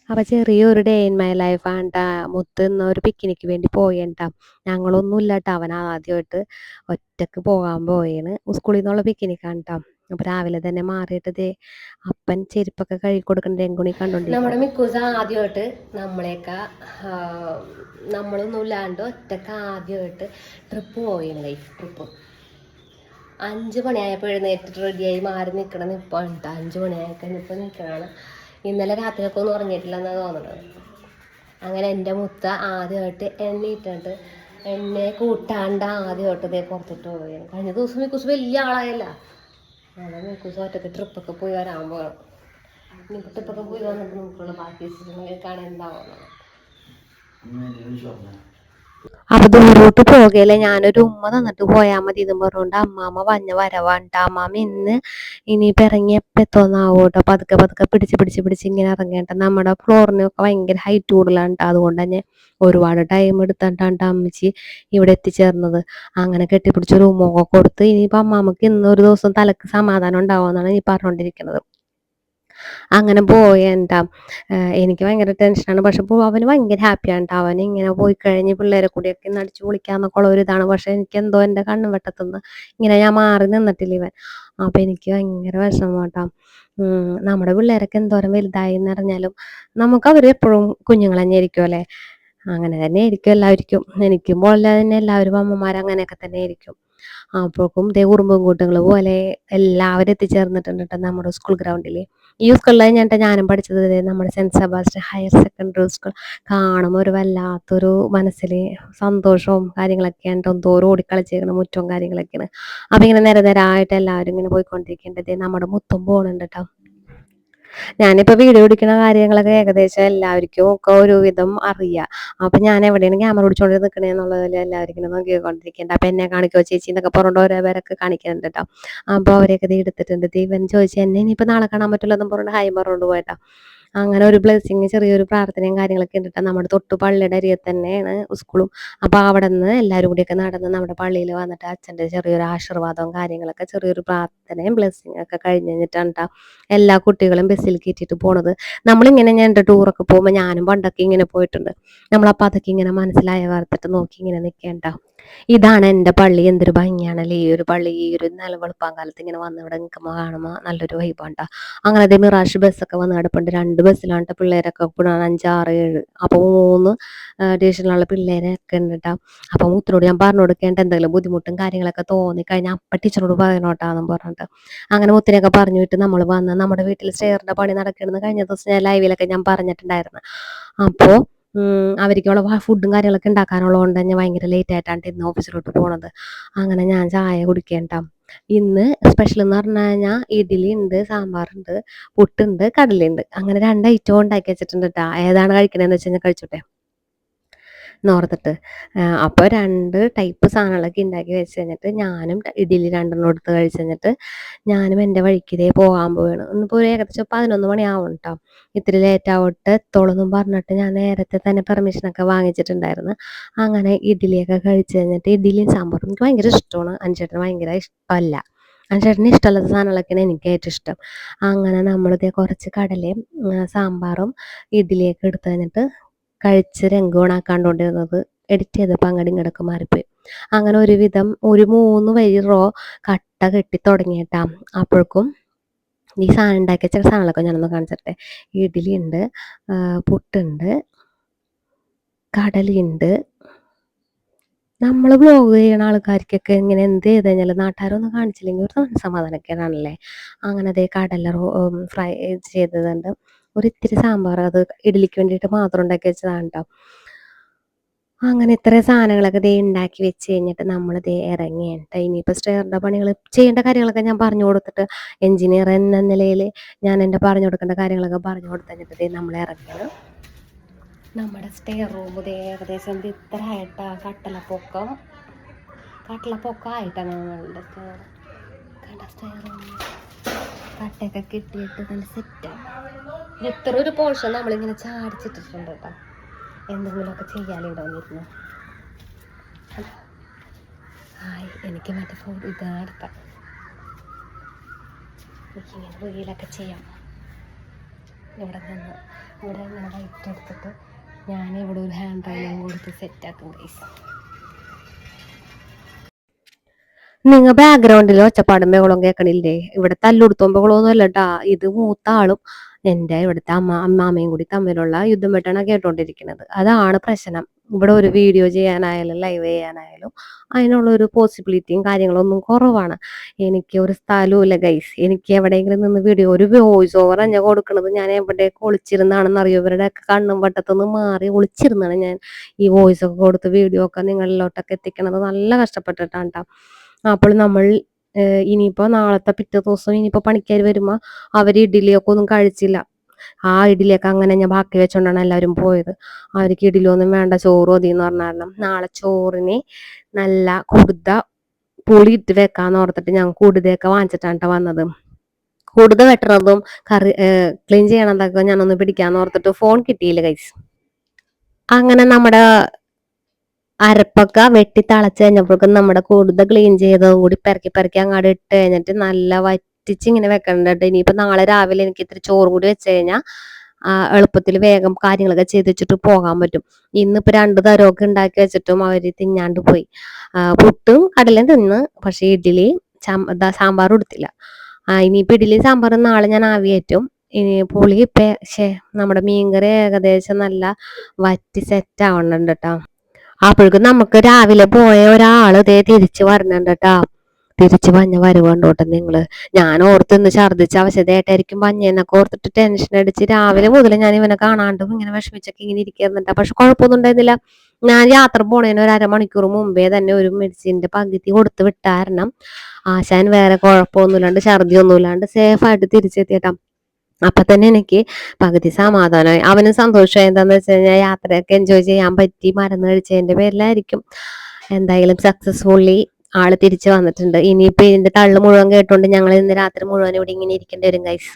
അപ്പോൾ ചെറിയൊരു day in my ലൈഫാണ് ട്ടാ. മുത്ത് ഇന്ന് ഒരു പിക്നിക്ക് വേണ്ടി പോയേണ് ട്ടാ. ഞങ്ങളൊന്നുമില്ല ട്ടാ. അവൻ ആദ്യമായിട്ട് ഒറ്റക്ക് പോകാൻ പോയേണ്. സ്കൂളിൽ നിന്നുള്ള പിക്നിക്കാണ് ട്ടാ. അപ്പോൾ രാവിലെ തന്നെ മാറിയിട്ട് ദേ അപ്പൻ ചെരുപ്പൊക്കെ കഴുകി കൊടുക്കുന്ന രംഗുണി കണ്ടോണ്ടിരിക്കും. നമ്മുടെ മിക്കൂസ് ആദ്യമായിട്ട് നമ്മളെയൊക്കെ നമ്മളൊന്നും ഇല്ലാണ്ട് ഒറ്റക്ക് ആദ്യമായിട്ട് ട്രിപ്പ് പോയിരുന്നു. ട്രിപ്പ് 5 മണിയായപ്പോൾ എഴുന്നേറ്റിട്ട് റെഡിയായി മാറി നിൽക്കണം. ഇപ്പോൾ 5 മണിയായി കഴിഞ്ഞപ്പോൾ നിൽക്കണതാണ്. ഇന്നലെ രാത്രിയൊക്കെ ഒന്നും ഉറങ്ങിയിട്ടില്ലെന്നാണ് തോന്നുന്നത്. അങ്ങനെ എൻ്റെ മുത്ത ആദ്യമായിട്ട് എണ്ണീറ്റിട്ട് എന്നെ കൂട്ടാണ്ട് ആദ്യമായിട്ട് ഇതേ പുറത്തിട്ട് പോവുകയാണ്. കഴിഞ്ഞ ദിവസം മിക്കൂസ് വലിയ ആളായല്ല. അതെ മിക്കൂസ് ഒറ്റക്ക് ട്രിപ്പൊക്കെ പോയി വരാൻ പോകണം. ഇനിയിപ്പോൾ ട്രിപ്പൊക്കെ പോയി വന്നിട്ട് നമുക്കുള്ള ബാക്കി കാണാൻ ഉണ്ടാവുന്നത്. അപ്പൊ ദൂരോട്ട് പോകല്ലേ, ഞാനൊരു ഉമ്മ തന്നിട്ട് പോയാൽ മതി എന്ന് പറഞ്ഞുകൊണ്ട് അമ്മാമ്മ വഞ്ഞ വരവാണ്ട. അമ്മാമ്മ ഇനിയിപ്പോൾ ഇറങ്ങിയപ്പോൾ എത്തോന്നാവോട്ടോ. പതുക്കെ പതുക്കെ പിടിച്ച് ഇങ്ങനെ ഇറങ്ങേണ്ട. നമ്മുടെ ഫ്ലോറിനൊക്കെ ഭയങ്കര ഹൈറ്റ് കൂടുതലാണ് കേട്ടോ. അതുകൊണ്ട് തന്നെ ഒരുപാട് ടൈം എടുത്തിട്ടാണ് അമ്മച്ചി ഇവിടെ എത്തിച്ചേർന്നത്. അങ്ങനെ കെട്ടിപ്പിടിച്ച് റൂമൊക്കെ കൊടുത്ത് ഇനിയിപ്പോൾ അമ്മാമ്മക്ക് ഇന്നൊരു ദിവസം തലക്ക് സമാധാനം ഉണ്ടാവുമെന്നാണ് ഈ പറഞ്ഞുകൊണ്ടിരിക്കുന്നത്. അങ്ങനെ പോയേണ്ട. എനിക്ക് ഭയങ്കര ടെൻഷനാണ്. പക്ഷെ അവന് ഭയങ്കര ഹാപ്പിയാണ് ട്ടോ. അവൻ ഇങ്ങനെ പോയി കഴിഞ്ഞ് പിള്ളേരെ കൂടിയൊക്കെ ഇന്ന് അടിച്ചു പൊളിക്കാന്നൊക്കെ ഉള്ള ഒരു ഇതാണ്. പക്ഷെ എനിക്കെന്തോ എൻ്റെ കണ്ണും വെട്ടത്തുനിന്ന് ഇങ്ങനെ ഞാൻ മാറി നിന്നിട്ടില്ല ഇവൻ. അപ്പം എനിക്ക് ഭയങ്കര വിഷമമാട്ടോ. നമ്മുടെ പിള്ളേരൊക്കെ എന്തോരം വലുതായി എന്ന് അറിഞ്ഞാലും നമുക്ക് അവർ എപ്പോഴും കുഞ്ഞുങ്ങൾ തന്നെ ആയിരിക്കും അല്ലേ. അങ്ങനെ തന്നെ ആയിരിക്കും എല്ലാവർക്കും. എനിക്കും പോലെ തന്നെ എല്ലാവരും അമ്മമാരങ്ങനെയൊക്കെ തന്നെ ആയിരിക്കും. അപ്പോഴേക്കും ദേ ഉറുമ്പും കൂട്ടങ്ങൾ പോലെ എല്ലാവരും എത്തിച്ചേർന്നിട്ടുണ്ട് കേട്ടോ നമ്മുടെ സ്കൂൾ ഗ്രൗണ്ടിൽ. ഈ സ്കൂളിലാണ് ഞാനും പഠിച്ചത്. നമ്മുടെ saint Sebastian higher secondary school. കാണുമ്പോൾ ഒരു വല്ലാത്തൊരു മനസ്സിൽ സന്തോഷവും കാര്യങ്ങളൊക്കെയാണ്. എന്തോരം ഓടിക്കളിച്ചേക്കണം മുറ്റവും കാര്യങ്ങളൊക്കെയാണ്. അപ്പം ഇങ്ങനെ നിരനിരായിട്ട് എല്ലാവരും ഇങ്ങനെ പോയിക്കൊണ്ടിരിക്കേണ്ടത്. നമ്മുടെ മുത്തും പോകുന്നുണ്ട് കേട്ടോ. ഞാനിപ്പോൾ വീഡിയോ പിടിക്കുന്ന കാര്യങ്ങളൊക്കെ ഏകദേശം എല്ലാവർക്കും ഒക്കെ ഒരുവിധം അറിയാം. അപ്പം ഞാൻ എവിടെയാണ് ക്യാമറ പിടിച്ചോണ്ട് നിൽക്കണേന്നുള്ളതിൽ എല്ലാവരും ഇങ്ങനെ നോക്കിക്കൊണ്ടിരിക്കുന്നുണ്ട്. അപ്പം എന്നെ കാണിക്കുമോ ചേച്ചി എന്നൊക്കെ പറഞ്ഞുകൊണ്ട് ഓരോ പേരൊക്കെ കാണിക്കുന്നുണ്ട് കേട്ടോ. അപ്പോൾ അവരെയൊക്കെ ഇത് എടുത്തിട്ടുണ്ട്. ഇവൻ ചോദിച്ചു എന്നെ ഇനിയിപ്പോൾ നാളെ കാണാൻ പറ്റില്ല എന്നും പറഞ്ഞുകൊണ്ട് ഹായ് പറഞ്ഞുകൊണ്ട് പോയിട്ടോ. അങ്ങനെ ഒരു ബ്ലെസ്സിങ് ചെറിയൊരു പ്രാർത്ഥനയും കാര്യങ്ങളൊക്കെ ഉണ്ട് കേട്ടോ. നമ്മുടെ തൊട്ട് പള്ളിയുടെ അരികെ തന്നെയാണ് സ്കൂളും. അപ്പോൾ അവിടെ നിന്ന് എല്ലാവരും കൂടിയൊക്കെ നടന്ന് നമ്മുടെ പള്ളിയിൽ വന്നിട്ട് അച്ഛൻ്റെ ചെറിയൊരു ആശീർവാദവും കാര്യങ്ങളൊക്കെ ചെറിയൊരു പ്രാർത്ഥനയും ബ്ലെസ്സിങ് ഒക്കെ കഴിഞ്ഞ് കഴിഞ്ഞിട്ടാണ് കേട്ടോ എല്ലാ കുട്ടികളും ബസ്സിൽ കയറ്റിയിട്ട് പോണത്. നമ്മളിങ്ങനെ ഞാൻ എൻ്റെ ടൂറൊക്കെ പോകുമ്പോൾ ഞാനും പണ്ടൊക്കെ ഇങ്ങനെ പോയിട്ടുണ്ട്. നമ്മളപ്പോൾ അതൊക്കെ ഇങ്ങനെ മനസ്സിലായ വാർത്തിട്ട് നോക്കി ഇങ്ങനെ നിൽക്കേണ്ട. ഇതാണ് എൻ്റെ പള്ളി. എന്തൊരു ഭംഗിയാണല്ലേ ഈ ഒരു പള്ളി. ഈ ഒരു നല്ല വെളുപ്പാങ്കാലത്ത് ഇങ്ങനെ വന്ന് ഇവിടെ നിൽക്കുമ്പോൾ കാണുമ്പോൾ നല്ലൊരു വൈബാണ് ട്ടോ. അങ്ങനെ അതേ മിറാഷ് ബസ്സൊക്കെ വന്ന് കിടപ്പുണ്ട്. 2 ബസ്സിലാണ് ട്ടോ പിള്ളേരൊക്കെ 5, 6, 7. അപ്പോൾ 3 ഡിവിഷനിലുള്ള പിള്ളേരൊക്കെ ഉണ്ട് കേട്ടോ. അപ്പോൾ മുത്തിനോട് ഞാൻ പറഞ്ഞു കൊടുക്കേണ്ട എന്തെങ്കിലും ബുദ്ധിമുട്ടും കാര്യങ്ങളൊക്കെ തോന്നിക്കഴിഞ്ഞാൽ അപ്പം ടീച്ചറോട് പറയണോട്ടാന്നും പറഞ്ഞിട്ട് അങ്ങനെ മുത്തിനെയൊക്കെ പറഞ്ഞു വിട്ട് നമ്മൾ വന്ന് നമ്മുടെ വീട്ടിൽ സ്റ്റെയറിൻ്റെ പണി നടക്കണമെന്ന് കഴിഞ്ഞ ദിവസം ഞാൻ ലൈവിലൊക്കെ ഞാൻ പറഞ്ഞിട്ടുണ്ടായിരുന്നു. അപ്പോൾ അവർക്കുള്ള ഫുഡും കാര്യങ്ങളൊക്കെ ഉണ്ടാക്കാനുള്ളതുകൊണ്ട് തന്നെ ഭയങ്കര ലേറ്റ് ആയിട്ടാണ് ഇന്ന് ഓഫീസിലോട്ട് പോണത്. അങ്ങനെ ഞാൻ ചായ കുടിക്കേണ്ട. ഇന്ന് സ്പെഷ്യൽ എന്ന് പറഞ്ഞു കഴിഞ്ഞാൽ ഇഡ്ഡലി ഉണ്ട്, സാമ്പാറുണ്ട്, പുട്ടുണ്ട്, കടലുണ്ട്. അങ്ങനെ 2 ഐറ്റം ഉണ്ടാക്കി വെച്ചിട്ടുണ്ട് കേട്ടോ. ഏതാണ് കഴിക്കണതെന്ന് വെച്ച് കഴിഞ്ഞാൽ കഴിച്ചോട്ടെ നോർത്തിട്ട്. അപ്പോൾ 2 ടൈപ്പ് സാധനങ്ങളൊക്കെ ഉണ്ടാക്കി വെച്ച് കഴിഞ്ഞിട്ട് ഞാനും ഇഡ്ഡലി 2 എടുത്ത് കഴിച്ച് കഴിഞ്ഞിട്ട് ഞാനും എൻ്റെ വഴിക്കിതേ പോകാൻ പോവുകയാണ്. ഇന്നിപ്പോൾ ഒരു ഏകദേശം 11 മണിയാവും കേട്ടോ. ഇത്തിരി ലേറ്റ് ആവട്ടെ എത്തോളെന്നും പറഞ്ഞിട്ട് ഞാൻ നേരത്തെ തന്നെ പെർമിഷനൊക്കെ വാങ്ങിച്ചിട്ടുണ്ടായിരുന്നു. അങ്ങനെ ഇഡ്ഡലിയൊക്കെ കഴിച്ച് കഴിഞ്ഞിട്ട് ഇഡ്ഡലിയും സാമ്പാറും എനിക്ക് ഭയങ്കര ഇഷ്ടമാണ്. അനുചേട്ടന് ഭയങ്കര ഇഷ്ടമല്ല. അനുചേട്ടന് ഇഷ്ടമല്ലാത്ത സാധനങ്ങളൊക്കെയാണ് എനിക്ക് ഏറ്റവും ഇഷ്ടം. അങ്ങനെ നമ്മളിതേ കുറച്ച് കടലയും സാമ്പാറും ഇഡ്ഡലിയൊക്കെ എടുത്ത് കഴിഞ്ഞിട്ട് കഴിച്ച് രംഗം ഓണാക്കാണ്ടോണ്ടിരുന്നത് എഡിറ്റ് ചെയ്തപ്പോൾ അങ്ങോട്ടും ഇങ്ങോട്ടൊക്കെ മാറിപ്പോയി. അങ്ങനെ ഒരുവിധം ഒരു 3 വരി റോ കട്ട കെട്ടി തുടങ്ങിയിട്ടാ. അപ്പോഴേക്കും ഈ സാധനം ഉണ്ടാക്കിയ ചില സാധനങ്ങളൊക്കെ ഞാനൊന്ന് കാണിച്ചിട്ടെ. ഇഡ്ഡലി ഉണ്ട്, പുട്ടുണ്ട്, കടലുണ്ട്. നമ്മൾ വ്ലോഗ് ചെയ്യണ ആൾക്കാർക്കൊക്കെ ഇങ്ങനെ എന്ത് ചെയ്ത് കഴിഞ്ഞാൽ നാട്ടുകാരൊന്നും കാണിച്ചില്ലെങ്കിൽ ഒരു സമാധാനക്കേടാണല്ലേ. അങ്ങനെ അതേ കടല ഫ്രൈ ചെയ്തതുണ്ട്. ഒരു ഇത്തിരി സാമ്പാർ അത് ഇഡ്ഡലിക്ക് വേണ്ടിയിട്ട് മാത്രം ഉണ്ടാക്കി വെച്ചതാണ് കേട്ടോ. അങ്ങനെ ഇത്രയും സാധനങ്ങളൊക്കെ ദേ ഉണ്ടാക്കി വെച്ച് കഴിഞ്ഞിട്ട് നമ്മൾ ദേ ഇറങ്ങിയിട്ട് ഇനിയിപ്പോൾ സ്റ്റെയറിൻ്റെ പണികൾ ചെയ്യേണ്ട കാര്യങ്ങളൊക്കെ ഞാൻ പറഞ്ഞു കൊടുത്തിട്ട് എൻജിനീയർ എന്ന നിലയിൽ ഞാൻ എൻ്റെ പറഞ്ഞു കൊടുക്കേണ്ട കാര്യങ്ങളൊക്കെ പറഞ്ഞു കൊടുത്തു കഴിഞ്ഞിട്ട് ദേ നമ്മൾ ഇറങ്ങിയത് നമ്മുടെ സ്റ്റെയർ റൂം ദേ ഏകദേശം ഇത്ര ആയിട്ടാ. കട്ടലപ്പൊക്കമായിട്ടാണ് നമ്മളുടെ സ്റ്റെയർ. കണ്ട സ്റ്റെയർ റൂം കട്ടയൊക്കെ കിട്ടിയിട്ട് നല്ല സെറ്റാണ്. ഇത്ര ഒരു പോർഷൻ നമ്മളിങ്ങനെ ചാടിച്ചിട്ടിട്ടുണ്ട് കേട്ടോ. എന്തെങ്കിലുമൊക്കെ ചെയ്യാൻ ഇവിടെ വന്നിരുന്നു. ഹായ്, എനിക്ക് മറ്റേ ഫോൺ ഇതെടുത്താം എനിക്കിങ്ങനെ റീലൊക്കെ ചെയ്യാം. ഇവിടെ നിന്ന് ഇവിടെ ഇങ്ങനെ ലൈറ്റ് എടുത്തിട്ട് ഞാൻ ഇവിടെ ഒരു ഹാൻഡ് റൈലും കൊടുത്ത് സെറ്റാക്കും ഗൈസ്. നിങ്ങ ബാക്ക്ഗ്രൗണ്ടിൽ ഒച്ചപ്പാടും ബഹളവും കേൾക്കണില്ലേ? ഇവിടെ തല്ലുടുത്തോം ബഹളമൊന്നും അല്ല കേട്ടാ. ഇത് മൂത്ത ആളും എൻ്റെ ഇവിടുത്തെ അമ്മാമ്മയും കൂടി തമ്മിലുള്ള യുദ്ധം വെട്ടാണ് കേട്ടോണ്ടിരിക്കുന്നത്. അതാണ് പ്രശ്നം. ഇവിടെ ഒരു വീഡിയോ ചെയ്യാനായാലും ലൈവ് ചെയ്യാനായാലും അതിനുള്ള ഒരു പോസിബിലിറ്റിയും കാര്യങ്ങളൊന്നും കുറവാണ്. എനിക്ക് ഒരു സ്ഥലവുമില്ല ഗൈസ്. എനിക്ക് എവിടെയെങ്കിലും നിന്ന് വീഡിയോ ഒരു വോയിസ് ഓവർ ഞാൻ കൊടുക്കുന്നത് ഞാൻ എവിടെയൊക്കെ ഒളിച്ചിരുന്നാണെന്ന് അറിയോ? ഇവരുടെയൊക്കെ കണ്ണും വട്ടത്തുനിന്ന് മാറി ഒളിച്ചിരുന്നാണ് ഞാൻ ഈ വോയിസ് ഒക്കെ കൊടുത്ത് വീഡിയോ ഒക്കെ നിങ്ങളിലോട്ടൊക്കെ എത്തിക്കണത്. നല്ല കഷ്ടപ്പെട്ടിട്ടാണ് ട്ടോ. അപ്പോൾ നമ്മൾ ഇനിയിപ്പോ നാളത്തെ പിറ്റേ ദിവസം ഇനിയിപ്പോ പണിക്കാർ വരുമ്പോ അവര് ഇഡ്ഡലിയൊക്കെ ഒന്നും കഴിച്ചില്ല. ആ ഇഡ്ഡലിയൊക്കെ അങ്ങനെ ഞാൻ ബാക്കി വെച്ചോണ്ടാണ് എല്ലാവരും പോയത്. അവർക്ക് ഇഡ്ഡലിയൊന്നും വേണ്ട, ചോറ് മതി എന്ന് പറഞ്ഞാൽ നാളെ ചോറിന് നല്ല കുടുത പുളി ഇട്ട് വെക്കാന്ന് ഓർത്തിട്ട് ഞാൻ കുടുതയൊക്കെ വാങ്ങിച്ചിട്ടാണ് ട്ടോ വന്നത്. കുടുത വെട്ടണതും കറി ക്ലീൻ ചെയ്യണതൊക്കെ ഞാനൊന്ന് പിടിക്കാന്ന് ഓർത്തിട്ട് ഫോൺ കിട്ടിയില്ല ഗൈസ്. അങ്ങനെ നമ്മുടെ അരപ്പൊക്കെ വെട്ടി തിളച്ച് കഴിഞ്ഞപ്പോഴേക്കും നമ്മുടെ കൂടുതൽ ക്ലീൻ ചെയ്തതും കൂടി പെരക്കി പെരക്കി അങ്ങോട്ട് ഇട്ട് കഴിഞ്ഞിട്ട് നല്ല വറ്റിച്ച് ഇങ്ങനെ വെക്കണ്ട. ഇനിയിപ്പോ നാളെ രാവിലെ എനിക്ക് ഇത്തിരി ചോറും കൂടി വെച്ച് കഴിഞ്ഞാൽ എളുപ്പത്തിൽ വേഗം കാര്യങ്ങളൊക്കെ ചെയ്ത് വെച്ചിട്ട് പോകാൻ പറ്റും. ഇന്നിപ്പോ 2 തരമൊക്കെ ഉണ്ടാക്കി വെച്ചിട്ടും അവര് തിന്നാണ്ട് പോയി. പുട്ടും കടലയും തിന്ന്, പക്ഷെ ഇഡ്ഡലി സാമ്പാർ കൊടുത്തില്ല. ഇനിയിപ്പോ ഇഡ്ഡലി സാമ്പാറും നാളെ ഞാൻ ആവിയേറ്റും. ഇനി പുളി നമ്മുടെ മീൻകറി ഏകദേശം നല്ല വറ്റി സെറ്റ് ആവണുണ്ട് കേട്ടോ. അപ്പോഴേക്കും നമുക്ക് രാവിലെ പോയ ഒരാള് ഇതേ തിരിച്ചു വരണുണ്ട് കേട്ടാ. തിരിച്ചു വഞ്ഞ വരുവുണ്ടോട്ടെ നിങ്ങള്. ഞാൻ ഓർത്തിന്ന് ഛർദ്ദിച്ച അവശതയായിട്ടായിരിക്കും വഞ്ഞെന്നൊക്കെ ഓർത്തിട്ട് ടെൻഷൻ അടിച്ച് രാവിലെ മുതൽ ഞാൻ ഇവനെ കാണാണ്ടും ഇങ്ങനെ വിഷമിച്ചൊക്കെ ഇങ്ങനെ ഇരിക്കുന്നുണ്ട്. പക്ഷെ കുഴപ്പമൊന്നും ഉണ്ടായിരുന്നില്ല. ഞാൻ യാത്ര പോണേന് ഒരു അരമണിക്കൂർ മുമ്പേ തന്നെ ഒരു മെഡിസിന്റെ പകുതി കൊടുത്ത് വിട്ടാരണം ആശാൻ വേറെ കുഴപ്പമൊന്നുമില്ലാണ്ട് ഛർദിയൊന്നുമില്ലാണ്ട് സേഫ് ആയിട്ട് തിരിച്ചെത്തിയേട്ടാ. അപ്പൊ തന്നെ എനിക്ക് പകുതി സമാധാനമായി. അവനും സന്തോഷമായി. എന്താന്ന് വെച്ച് കഴിഞ്ഞാൽ യാത്രയൊക്കെ എൻജോയ് ചെയ്യാൻ പറ്റി, മരുന്ന് കഴിച്ചതിന്റെ പേരിലായിരിക്കും. എന്തായാലും സക്സസ്ഫുള്ളി ആള് തിരിച്ചു വന്നിട്ടുണ്ട്. ഇനിയിപ്പോ ഇതിന്റെ തള്ളു മുഴുവൻ കേട്ടോണ്ട് ഞങ്ങൾ ഇന്ന് രാത്രി മുഴുവൻ ഇവിടെ ഇങ്ങനെ ഇരിക്കേണ്ടി വരും ഗൈസ്.